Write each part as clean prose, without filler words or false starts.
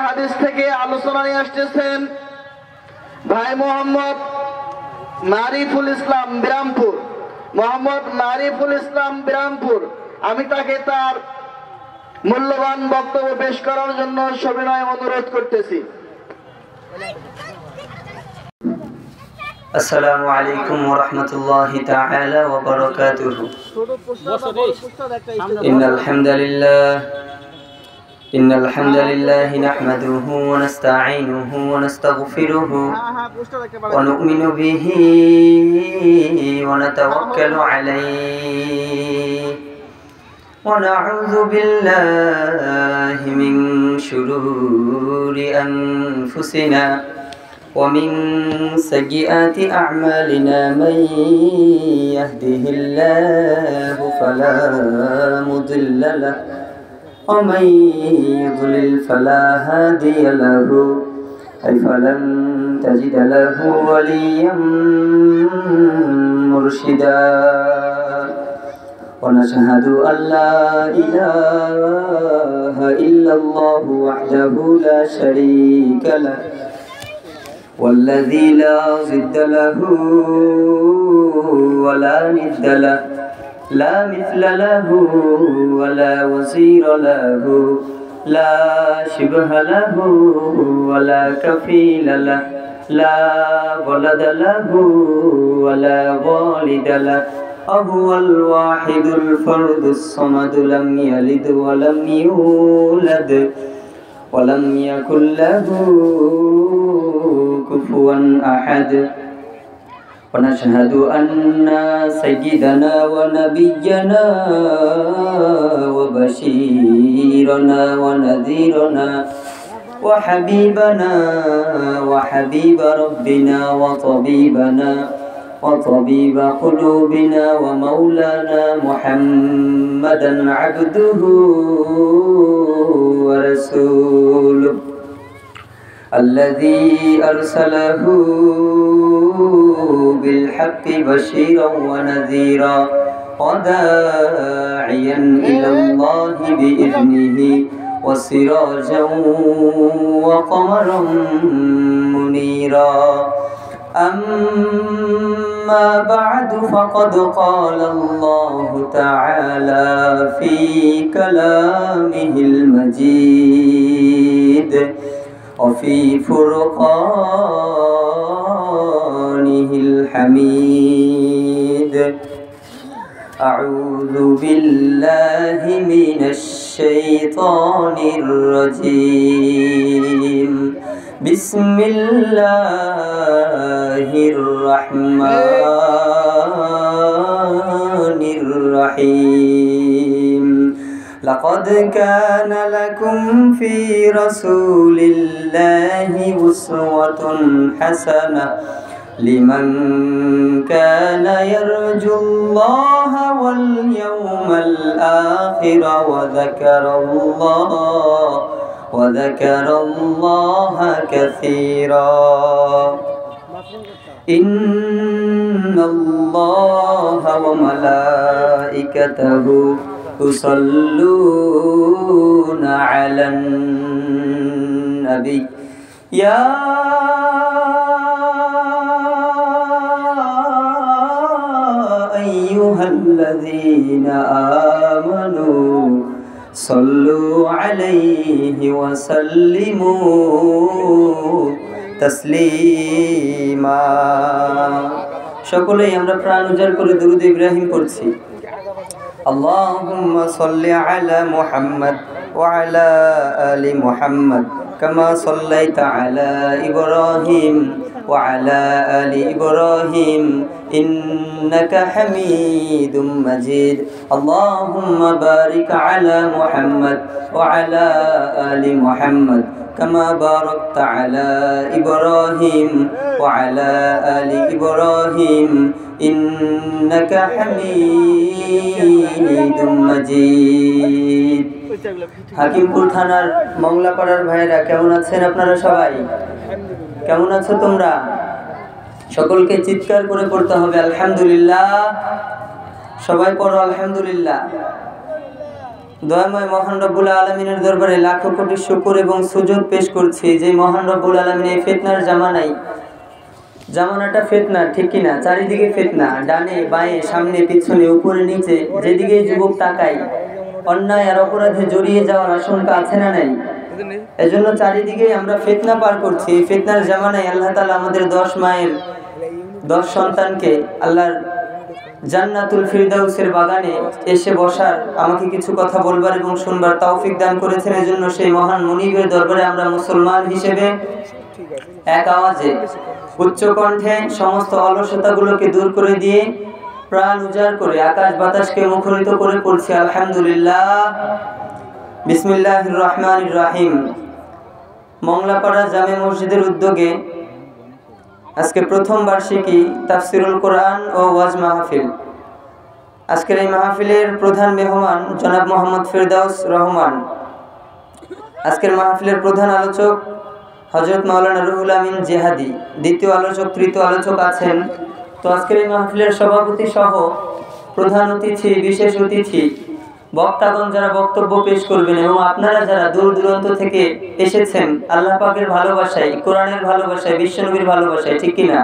হাদিস থেকে আলোচনা নিয়ে আসতেছেন ভাই মোহাম্মদ মারিফুল ইসলাম বিরামপুর। মোহাম্মদ মারিফুল ইসলাম বিরামপুর, আমি তাকে তার মূল্যবান বক্তব্য পেশ করার জন্য সবিনয় অনুরোধ করতেছি। আসসালামু আলাইকুম ওয়া রাহমাতুল্লাহি তাআলা ওয়া বারাকাতুহু। ইন্নাল হামদালিল্লাহি নাহমাদুহু ওয়া নাস্তাঈনুহু ওয়া নাস্তাগফিরুহু ওয়া নু'মিনু বিহি ওয়া নাতাওয়াক্কালু আলাইহি ওয়া না'উযু বিল্লাহি মিন শুরুরি আনফুসিনা ومن سيئات أعمالنا من يهده الله فلا مضل له ومن يضلل فلا هادي له فلن تجد له وليا مرشدا ونشهد أن لا إله إلا الله وحده لا شريك له والذي لا ضد له ولا ند له لا مثل له ولا وزير له لا شبه له ولا كفيل له لا ولد له ولا والد له وهو الواحد الفرد الصمد لم يلد ولم يولد ولم يكن له كفوا أحد ونشهد أن سيدنا ونبينا وبشيرنا ونذيرنا وحبيبنا وحبيب ربنا وطبيبنا وطبيب قلوبنا ومولانا محمدا عبده ورسوله الذي أرسله بالحق بشيرا ونذيرا وداعيا إلى الله بإذنه وسراجا وقمرا منيرا أما بعد فقد قال الله تعالى في كلامه المجيد وفي فرقانه الحميد أعوذ بالله من الشيطان الرجيم بسم الله الرحمن الرحيم لقد كان لكم في رسول الله أسوة حسنة لمن كان يرجو الله واليوم الآخر وذكر الله كثيرا إن الله وملائكته يصلون على النبي يا أيها الذين آمنوا صلوا عليه وسلموا تسليما সকলেই আমরা প্রাণ উজাড় করে দুরূদ ইব্রাহিম পড়ছি। اللهم صل على محمد وعلى آل محمد كما صليت على إبراهيم وعلى آل إبراهيم إنك حميد مجيد اللهم بارك على محمد وعلى آل محمد كما باركت على إبراهيم وعلى آل إبراهيم إنك حميد مجيد হাকিমপুর থানার মংলাপাড়ার ভাইরা কেমন আছেন আপনারা সবাই? কেমন আছো তোমরা? সকলকে চিৎকার করে পড়তে হবে আলহামদুলিল্লাহ। সবাই পড়ো আলহামদুলিল্লাহ। দয়াময় মহান রব্বুল আলামিনের দরবারে লাখো কোটি শুকর এবং সুজুদ পেশ করছি যে মহান রব্বুল আলামিন এই ফিতনার জামানাটা ফিতনা, ঠিক কিনা? চারিদিকে ফিতনা, ডানে বাঁয়ে সামনে পিছনে উপরে নিচে যেদিকে যুবক তাকাই অন্যায় আর অপরাধে জড়িয়ে যাওয়ার আশঙ্কা আছে না নাই? এজন্য চারিদিকে আমরা ফিতনা পার করছি। এই ফিতনার জামানায় আল্লাহ তাআলা আমাদের 10 মায়ের 10 সন্তানকে আল্লাহর জান্নাতুল ফিরদাউসের বাগানে এসে বসার, আমাকে কিছু কথা বলবার এবং শুনবার তৌফিক দান করেছেন। এজন্য সেই মহান মুনিবের দরবারে আমরা মুসলমান হিসেবে এক আওয়াজে উচ্চ কণ্ঠে সমস্ত অলসতাগুলোকে দূর করে দিয়ে প্রাণ উজাড় করে আকাশ বাতাসকে মুখরিত করে পড়ছি আলহামদুলিল্লাহ। বিসমিল্লাহির রহমানির রহিম। মংলাপাড়া জামে মসজিদের উদ্যোগে আজকে প্রথম বার্ষিকী তাফসিরুল কোরআন ও ওয়াজ মাহফিল। আজকের এই মাহফিলের প্রধান মেহমান জনাব মোহাম্মদ ফেরদাউস রহমান। আজকের মাহফিলের প্রধান আলোচক হযরত মাওলানা রুহুল আমিন জিহাদি। দ্বিতীয় আলোচক, তৃতীয় আলোচক আছেন। তো আজকের এই মাহফিলের সভাপতি সহ প্রধান অতিথি, বিশেষ অতিথি, বক্তাগণ যারা বক্তব্য পেশ করবেন এবং আপনারা যারা দূর দূরান্ত থেকে এসেছেন আল্লাহ পাকের ভালোবাসায়, কোরআনের ভালোবাসায়, বিশ্বনবীর ভালোবাসায়, ঠিক কিনা?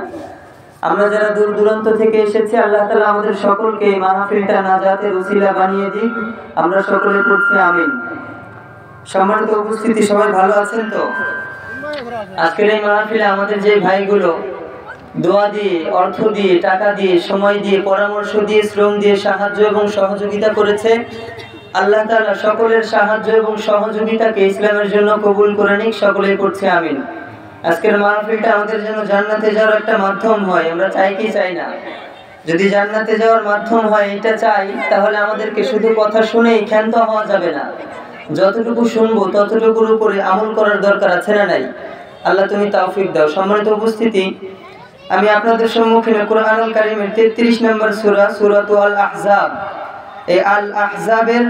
আমরা যারা দূর দূরান্ত থেকে এসেছি আল্লাহ তাআলা আমাদের সকলকে এই মাহফিলটা নাজাতের উসিলা বানিয়ে দিক। আমরা সকলে পড়ছি আমিন। সম্মানিত উপস্থিতি, সবাই ভালো আছেন তো? আজকের এই মাহফিলে আমাদের যে ভাইগুলো দোয়া দিয়ে, অর্থ দিয়ে, টাকা দিয়ে, সময় দিয়ে, পরামর্শ দিয়ে, শ্রম দিয়ে সাহায্য এবং সহযোগিতা করেছে, আল্লাহ তাআলা সকলের সাহায্য এবং সহযোগিতাকে ইসলামের জন্য কবুল করে নিক। সকলেই পড়ছে আমিন। আজকের মাহফিলটা আমাদের জন্য জান্নাতে যাওয়ার একটা মাধ্যম হয়। আমরা চাই কি চাই না? যদি জান্নাতে যাওয়ার মাধ্যম হয়, এটা চাই, তাহলে আমাদেরকে শুধু কথা শুনেই ক্ষান্ত হওয়া যাবে না। যতটুকু শুনবো ততটুকুর উপরে আমল করার দরকার আছে না নাই? আল্লাহ তুমি তৌফিক দাও। সম্মানিত উপস্থিতি, আমি আপনাদের সম্মুখে কোরআনুল কারীমের 33 নম্বর সূরা, সূরাতুল আহজাব, এই আল আহজাবের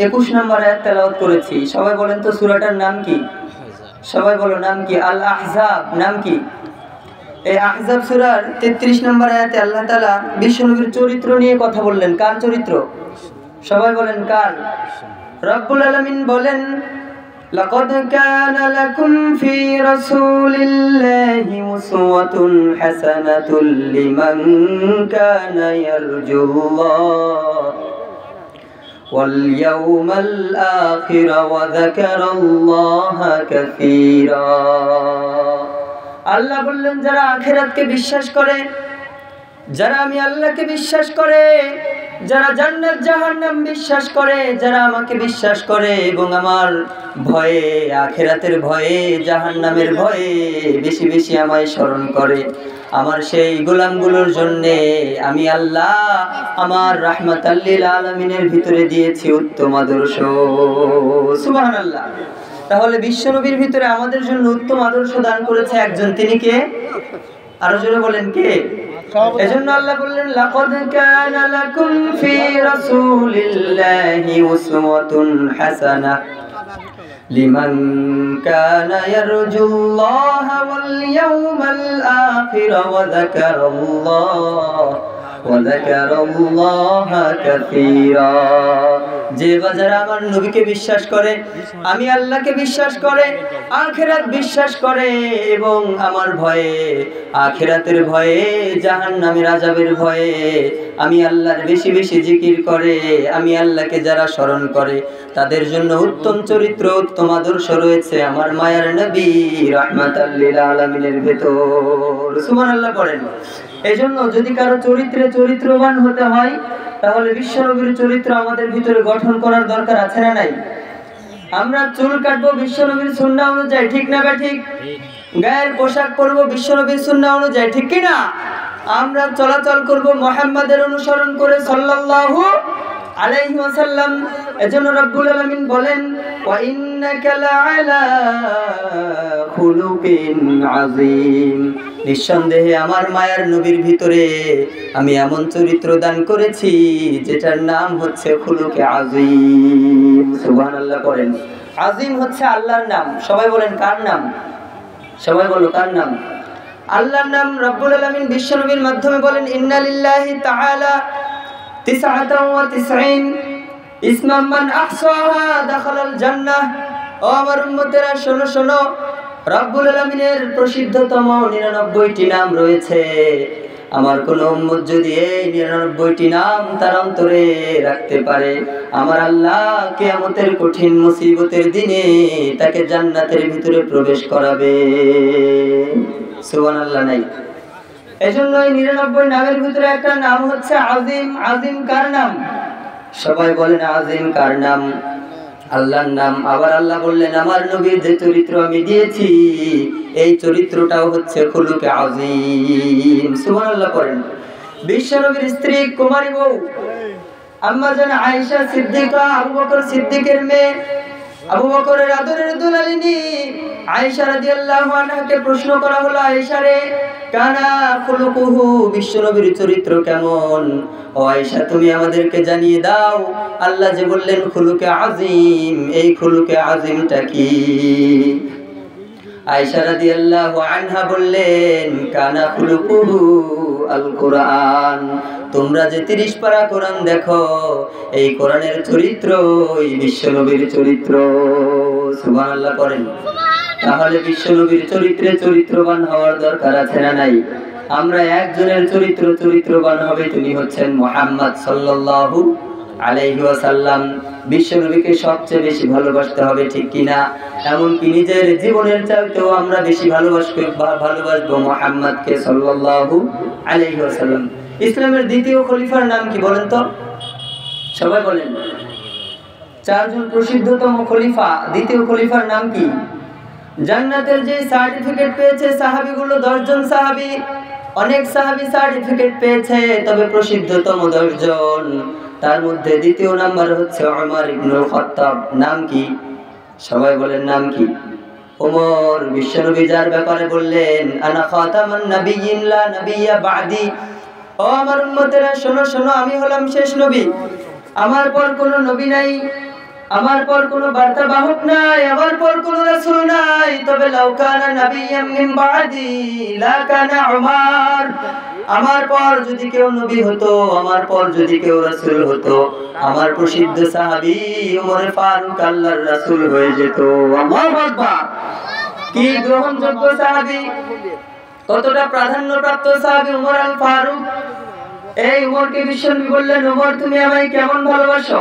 21 নম্বর আয়াত তেলাওয়াত করেছি। সবাই বলেন তো সূরাটার নাম কি? সবাই বলো নাম কি? আল আহজাব নাম কি? এই আহজাব সূরার 33 নম্বর আয়াতে আল্লাহ তাআলা বিশ্বনবীর চরিত্র নিয়ে কথা বললেন। কার চরিত্র? সবাই বলেন কার? রব্বুল আলামিন বলেন, লাকাদ কানা লাকুম ফি রাসূলিল্লাহি উসওয়াতুন হাসানাতুল লিমান কানা ইয়ারজুল্লাহ ওয়াল ইয়াওমাল আখির ওয়া যাকারাল্লাহা কাসীরা। আল্লাহ বললেন, যারা আখিরাতকে বিশ্বাস করে, যারা আমি আল্লাহকে বিশ্বাস করে, যারা জান্নাত জাহান্নাম বিশ্বাস করে, যারা আমাকে বিশ্বাস করে এবং আমার ভয়ে, আখিরাতের ভয়ে, জাহান্নামের ভয়ে বেশি বেশি আমায় স্মরণ করে, আমার সেই গোলামগুলোর জন্য আমি আল্লাহ আমার রাহমাতাল লিল আলামিনের ভিতরে দিয়েছি উত্তম আদর্শ। সুবহানাল্লাহ। তাহলে বিশ্বনবীর ভিতরে আমাদের জন্য উত্তম আদর্শ দান করেছে একজন, তিনি কে? আরো জোরে বলেন কে? এজন্য আল্লাহ বললেন, লাকাদ কানা লাকুম ফি রাসূলিল্লাহি উসওয়াতুন হাসানাহ লিমান কানা ইয়ারজুল্লাহা ওয়াল ইয়াওমাল আখির ওয়া যাকারাল্লাহা কাসীরা। যে বাজার আমার নবীকে বিশ্বাস করে, আমি আল্লাহকে বিশ্বাস করে, আখিরাত বিশ্বাস করে এবং আমার ভয়ে, আখিরাতের ভয়ে, জাহান্নামের আযাবের ভয়ে আমি আল্লাহর বেশি বেশি জিকির করে, আমি আল্লাহকে যারা স্মরণ করে, তাদের জন্য উত্তম চরিত্র, উত্তম আদর্শ রয়েছে আমার মায়ার নবী রাহমাতাল লিল আলামিনের ভেতর। সুবহানাল্লাহ পড়েন। এজন্য যদি কারো চরিত্রে চরিত্রবান হতে হয়, তাহলে বিশ্বনবীর চরিত্র আমাদের ভিতরে গঠন করার দরকার আছে না নাই? আমরা চুল কাটবো বিশ্বনবীর সুন্নাহ অনুযায়ী, ঠিক না বা ঠিক? গায়ের পোশাক পরবো বিশ্বনবীর সুন্নাহ অনুযায়ী, ঠিক কি না? আমরা চলাচল করব মুহাম্মাদের অনুসরণ করে সাল্লাল্লাহু আলাইহি ওয়াসাল্লাম। এজন্য রব্বুল আলামিন বলেন, ওয়া ইন্নাকা লাআলা খুলুকিন আযীম। নিঃসন্দেহে আমার মায়ার নবীর ভিতরে আমি এমন চরিত্র দান করেছি যেটার নাম হচ্ছে খুলুকে আযীম। সুবহানাল্লাহ করেন। আযীম হচ্ছে আল্লাহর নাম। সবাই বলেন কার নাম? সবাই বলো কার নাম? আল্লাহর নাম। রব্বুল আলামিন বিশ্বনবীর মাধ্যমে বলেন, ইন্না লিল্লাহি তাআলা 99 ইসমাম মান আহসাহা দাখালাল জান্নাহ। ও আমার উম্মতেরা শোনো শোনো, রব্বুল আলামিনের প্রসিদ্ধতম 99টি নাম রয়েছে। আমার কোন উম্মত যদি এই 99টি নাম তার অন্তরে রাখতে পারে, আমার আল্লাহ কিয়ামতের কঠিন মুসিবতের দিনে তাকে জান্নাতের ভিতরে প্রবেশ করাবে। সুবহানাল্লাহ নাই? এজন্য এই 99 নামের ভিতরে একটা নাম হচ্ছে আজিম। আজিম কার নাম? সবাই বলেন আজিম কার নাম? আল্লাহর নাম। আবার আল্লাহ বললেন আমার নবীর যে চরিত্র আমি দিয়েছি এই চরিত্রটাও হচ্ছে খুলুকে আজিম। সুবহানাল্লাহ করেন। বিশ্ব নবীর স্ত্রী কুমারী বউ আম্মা জান আয়েশা সিদ্দিকা, আবু বকর সিদ্দিকের মেয়ে, আবু বকরের আদরের দুলালিনী আয়েশা রাদিয়াল্লাহু আনহাকে প্রশ্ন করা হলো, আয়েশা রে কানা খুলুকুহু, বিশ্ব নবীর চরিত্র কেমন? ও আয়েশা তুমি আমাদেরকে জানিয়ে দাও, আল্লাহ যে বললেন খুলুকে আজিম, এই খুলুকে আজিমটা কি? আয়েশা রাদিয়াল্লাহু আনহা বললেন কানা খুলুকুহু আল কোরআন। তোমরা যে 30 পারা কোরআন দেখো, এই কোরআনের চরিত্র এই বিশ্ব নবীর চরিত্র। সুবহানাল্লাহ করেন। তাহলে বিশ্ব নবীর চরিত্রে চরিত্রবান হওয়ার দরকার আছে না নাই? আমরা একজনের চরিত্রবান হবে, তিনি হচ্ছেন মুহাম্মদ সাল্লাল্লাহু আলাইহি ওয়াসাল্লাম। বিশ্ব নবীকে সবচেয়ে বেশি ভালোবাসতে হবে, ঠিক কিনা? এমনকি নিজের জীবনের চাইতেও আমরা বেশি ভালোবাসবো মুহাম্মদকে সাল্লাল্লাহু আলাইহি ওয়াসাল্লাম। ইসলামের দ্বিতীয় খলিফার নাম কি বলেন তো? সবাই বলেন। 4 জন প্রসিদ্ধতম খলিফা, দ্বিতীয় খলিফার নাম কি? জান্নাতের যে সার্টিফিকেট পেয়েছে সাহাবীগুলো 10 জন সাহাবী। অনেক সাহাবী সার্টিফিকেট পেয়েছে, তবে প্রসিদ্ধতম 10 জন। তার মধ্যে দ্বিতীয় নাম্বার হচ্ছে ওমর ইবনুল খাত্তাব। নাম কি? সবাই বলেন নাম কি? ওমর। বিশ্বনবী যার ব্যাপারে বললেন আনা খাতামান নাবিয়্যিন লা নাবিয়্যা বাদি। ও আমার উম্মতেরা শোনো শোনো, আমি হলাম শেষ নবী, আমার পর কোনো নবী নাই, আমার পর কোনো বার্তাবাহক নাই, আমার পর কোনো রাসূল নাই। তবে লাউ কানা নাবিয়্যাম মিন বাদি লা কানা উমর। আমার পর যদি কেউ নবী হতো, আমার পর যদি কেউ রাসূল হতো, আমার প্রসিদ্ধ সাহাবী ওমর ফারুক আল্লাহর রাসূল হয়ে যেত। আল্লাহু আকবার। কি গ্রহণযোগ্য সাহাবী, কতটা প্রাধান্যপ্রাপ্ত সাহাবী ওমর আল ফারুক। এই ওমরকে বিশ্বনবী বললেন, ওমর তুমি আমায় কেমন ভালোবাসো?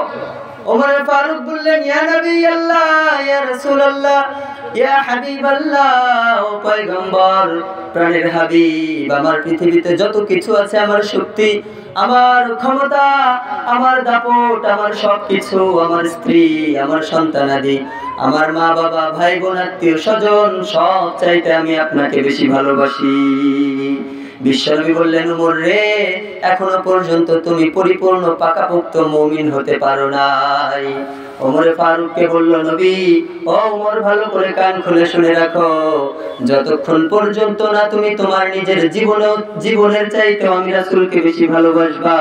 ওমর ফারুক বললেন, ইয়া নবী আল্লাহ, ইয়া রাসূলুল্লাহ, ইয়া হাবিবাল্লাহ, ও পয়গম্বর, প্রাণের হাবিব, আমার পৃথিবীতে যত কিছু আছে, আমার শক্তি, আমার ক্ষমতা, আমার দাপট, আমার সবকিছু, আমার স্ত্রী, আমার সন্তানাদি, আমার মা বাবা, ভাই বোন, আত্মীয় স্বজন, সব চাইতে আমি আপনাকে বেশি ভালোবাসি। বিশ্বনবী বললেন, ওমর রে, এখনো পর্যন্ত তুমি পরিপূর্ণ পাকাপোক্ত মুমিন হতে পারো নাই। ওমর ফারুককে বলল, নবী, ও ওমর ভালো করে কান খুলে শুনে রাখো, যতক্ষণ পর্যন্ত না তুমি তোমার নিজের জীবনের চাইতেও আমি রাসূলকে বেশি ভালোবাসবা,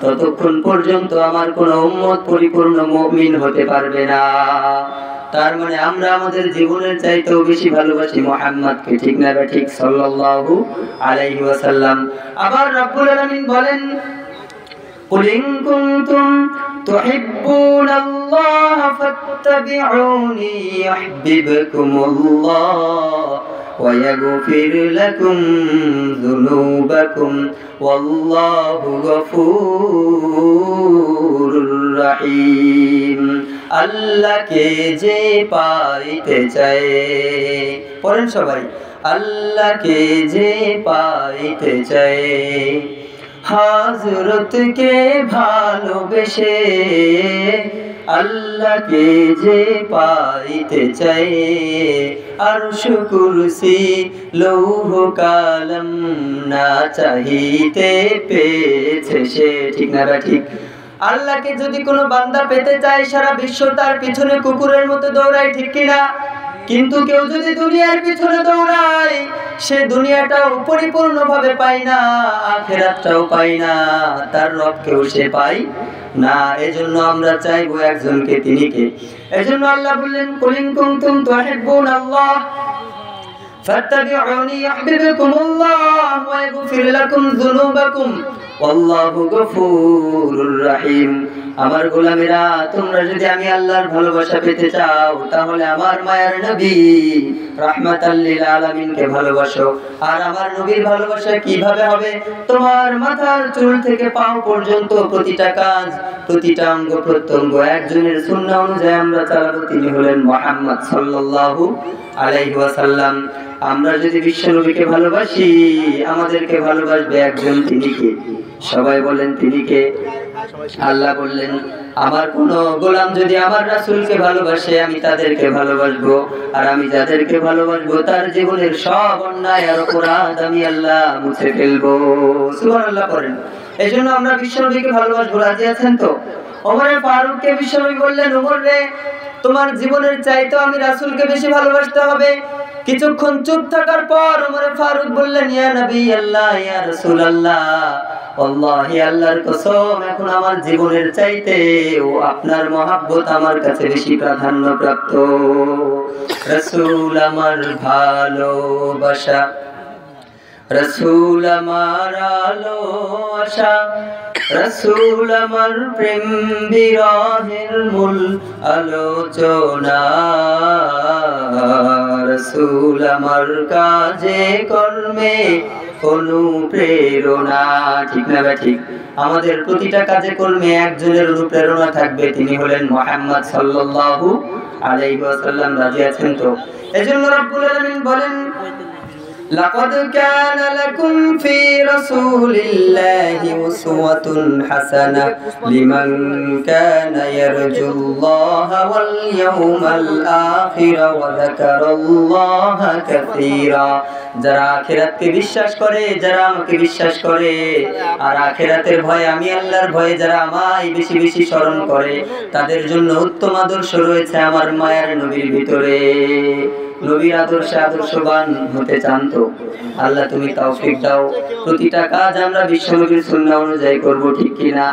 ততক্ষণ পর্যন্ত আমার কোনো উম্মত পরিপূর্ণ মুমিন হতে পারবে না। তার মানে আমরা আমাদের জীবনের চাইতেও বেশি ভালোবাসি মুহাম্মদকে, ঠিক না ঠিক? সাল্লাল্লাহু আলাইহি ওয়াসাল্লাম। আবার রব্বুল আলামিন বলেন, কুল ইন কুনতুম তুহিব্বুনাল্লাহ ফাত্তাবিউনি ইউহিব্বুকুমুল্লাহ ওয়া ইয়াগফির লাকুম যুনুবাকুম ওয়াল্লাহু গফুরুর রহিম। আল্লাহকে যে পাইতে চায়, পড়েন সবাই, আল্লাহকে যে পাইতে চায়, হযরতকে ভালোবেসে, আল্লাহকে যে পাইতে চায়, আরশ কুরসি লৌহ কালাম না চাহিতে পেয়েছে সে, ঠিক না ঠিক? আল্লাহকে যদি কোনো বান্দা পেতে চায়, সারা বিশ্ব তার পিছনে কুকুরের মতো দৌড়ায়, ঠিক কিনা? কিন্তু কেউ যদি দুনিয়ার পিছনে দৌড়ায়, সে দুনিয়াটাও পরিপূর্ণভাবে পায় না, আখিরাতটাও পায় না, তার রবকেও সে পায় না। এজন্য আমরা চাইবো একজনকে, তিনি কে? এজন্য আল্লাহ বললেন, কুল ইন কুনতুম তুহিব্বুনাল্লাহ فاتبعوني يحببكم الله ويغفر لكم ذنوبكم والله غفور رحيم। আমার গোলামেরা, তোমরা যদি আমি আল্লাহর ভালোবাসা পেতে চাও তাহলে আমার মায়ের নবী রাহমাতাল লিল আলামিনকে ভালোবাসো। আর আমার নবীর ভালোবাসা কিভাবে হবে? তোমার মাথার চুল থেকে পাও পর্যন্ত প্রতিটা কাজ, প্রতিটা অঙ্গ প্রত্যঙ্গ একজনের সুন্নাহ অনুযায়ী আমরা চালাবো। তিনি হলেন মুহাম্মদ সাল্লাল্লাহু আলাইহি ওয়াসাল্লাম। আমরা যদি বিশ্ব নবীকে ভালোবাসি, আমাদেরকে ভালোবাসবে একজন, তিনি কে? সবাই বলেন তিনি কে? আল্লাহ বললেন, আমার কোন গোলাম যদি আমার রাসূলকে ভালোবাসে আমি তাদেরকে ভালোবাসবো, আর আমি যাদেরকে ভালোবাসবো তার জীবনের সব অন্যায় আর অপরাধ আমি আল্লাহ মুছে ফেলবো। সুবহানাল্লাহ করেন। এজন্য আমরা বিশ্বনবীকে ভালোবাসবো। রাজি আছেন তো? ওমর ফারুককে বিশ্বনবী বললেন, ওমর রে, তোমার জীবনের চাইতে আমি রাসূলকে বেশি ভালোবাসতে হবে। কিছুক্ষণ চুপ থাকার পর ওমর ফারুক বললেন, ইয়া নবী আল্লাহ, ইয়া রাসূলুল্লাহ, আল্লাহি আল্লাহর কসম, এখন আমার জীবনের চাইতে ও আপনার মহব্বত আমার কাছে বেশি প্রাধান্য প্রাপ্ত। রাসূল আমার ভালোবাসা, রাসূল আমার আলো আশা, রাসূল আমার প্রেম বিরহের মূল আলোচনা, রাসূল আমার কাজে কর্মে অনুপ্রেরণা। ঠিক না ঠিক? আমাদের প্রতিটা কাজে কর্মে একজনের অনুপ্রেরণা থাকবে, তিনি হলেন মুহাম্মদ সাল্লাল্লাহু আলাইহি ওয়াসাল্লাম। রাজি আছেন তো? এজন্য রব্বুল আলামিন বলেন, লাকাদ কানা লাকুম ফি রাসূলিল্লাহি উসওয়াতুন হাসানাহ লিমান কানা ইয়ারজুল্লাহা ওয়াল ইয়াউমাল আখির ওয়া যাকারাল্লাহা কাসীরা। যারা আখিরাতকে বিশ্বাস করে, যারা আমাকে বিশ্বাস করে, আর আখিরাতের ভয়ে, আমি আল্লাহর ভয়ে যারা আমায় বেশি বেশি স্মরণ করে, তাদের জন্য উত্তম আদর্শ রয়েছে আমার মায়ের নবীর ভিতরে। নবীর আদর্শে আদর্শবান হতে চান তো? আল্লাহ তুমি তৌফিক দাও, প্রতিটা কাজ আমরা বিশ্বনবীর সুন্নাহ অনুযায়ী করব, ঠিক কি না?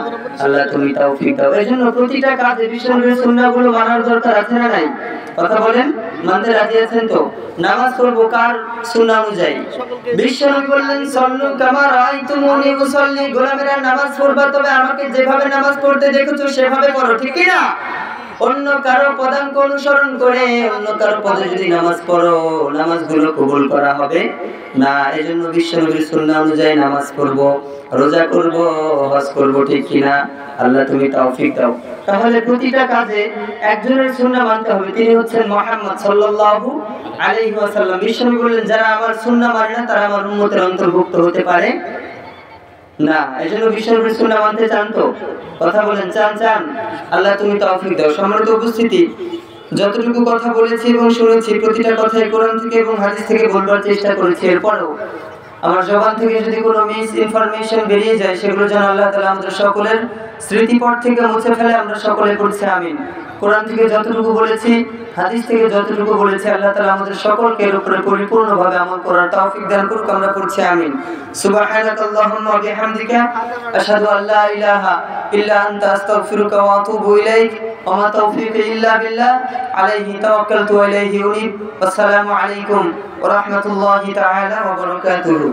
আল্লাহ তুমি তৌফিক দাও। এজন্য প্রতিটা কাজে বিশ্বনবীর সুন্নাহগুলো মানার দরকার আছে না নাই? কথা বলেন, মানতে রাজি আছেন তো? নামাজ পড়ব কার সুন্নাহ অনুযায়ী? বিশ্বনবী বললেন, সল্লু কামা রাআইতুমুনি উসাল্লি। গোলামেরা, নামাজ পড়বা, তবে আমাকে যেভাবে নামাজ পড়তে দেখেছো সেভাবে পড়ো, ঠিক কি না? অন্য কারো পদাঙ্ক অনুসরণ করে অন্য কারো পদে যদি নামাজ পড়ো, নামাজগুলো কবুল করা হবে না। এজন্য বিশ্বনবীর সুন্নাহ অনুযায়ী নামাজ পড়ব, রোজা করব, হজ করব, ঠিক কিনা? আল্লাহ তুমি তৌফিক দাও। তাহলে প্রতিটা কাজে একজনের সুন্নাহ মানতে হবে, তিনি হচ্ছেন মুহাম্মদ সাল্লাল্লাহু আলাইহি ওয়াসাল্লাম। বিশ্বনবী বললেন, যারা আমার সুন্নাহ মানে না তারা আমার উম্মতের অন্তর্ভুক্ত হতে পারে না। এজন্য বিশ্বনবীর সুন্নাহ মানতে চান তো? কথা বলেন, চান? চান? আল্লাহ তুমি তৌফিক দাও। সম্মানিত উপস্থিতি, যতটুকু কথা বলেছি এবং শুনেছি প্রতিটা কথাই কোরআন থেকে এবং হাদিস থেকে বলবার চেষ্টা করেছি। এরপরেও আমার জবান থেকে যদি কোনো মিস ইনফরমেশন বেরিয়ে যায়, সেগুলো যেন আল্লাহ তাআলা আমাদের সকলের স্মৃতিপট থেকে মুছে ফেলে। আমরা সকলে পড়ছি আমিন। কোরআন থেকে যতটুকু বলেছি, হাদিস থেকে যতটুকু বলেছি, আল্লাহ তাআলা আমাদের সকলকে এর উপরে পরিপূর্ণভাবে আমল করার তৌফিক দান করুক। আমরা পড়ছি আমিন। সুবহানাকাল্লাহুম্মা ওয়া বিহামদিকা আশহাদু আল্লা ইলাহা ইল্লা আনতা আস্তাগফিরুকা ওয়া আতুবু ইলাইক ওয়া মা তাওফীকি ইল্লা বিল্লাহ আলাইহি তাওয়াক্কালতু ওয়া ইলাইহি উনীব। আসসালামু আলাইকুম ওয়া রাহমাতুল্লাহি তাআলা ওয়া বারাকাতুহু।